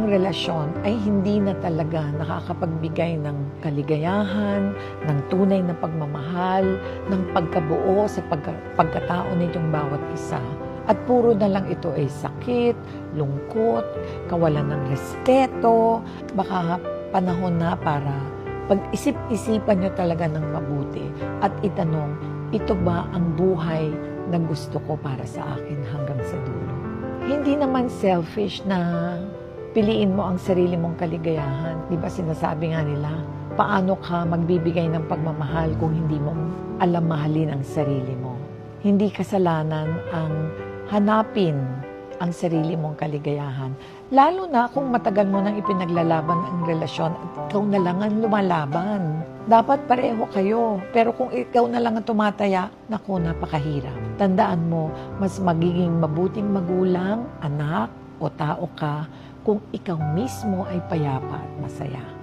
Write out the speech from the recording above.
relasyon ay hindi na talaga nakakapagbigay ng kaligayahan, ng tunay na pagmamahal, ng pagkabuo sa pagkatao ninyong bawat isa. At puro na lang ito ay sakit, lungkot, kawalan ng respeto. Baka panahon na para pag-isip-isipan nyo talaga ng mabuti at itanong, ito ba ang buhay na gusto ko para sa akin hanggang sa dulo? Hindi naman selfish na piliin mo ang sarili mong kaligayahan. Di ba sinasabi nga nila, paano ka magbibigay ng pagmamahal kung hindi mo alam mahalin ang sarili mo? Hindi kasalanan ang hanapin ang sarili mong kaligayahan. Lalo na kung matagal mo nang ipinaglalaban ang relasyon at ikaw na lang ang lumalaban. Dapat pareho kayo. Pero kung ikaw na lang ang tumataya, naku, napakahirap. Tandaan mo, mas magiging mabuting magulang, anak o tao ka kung ikaw mismo ay payapa at masaya.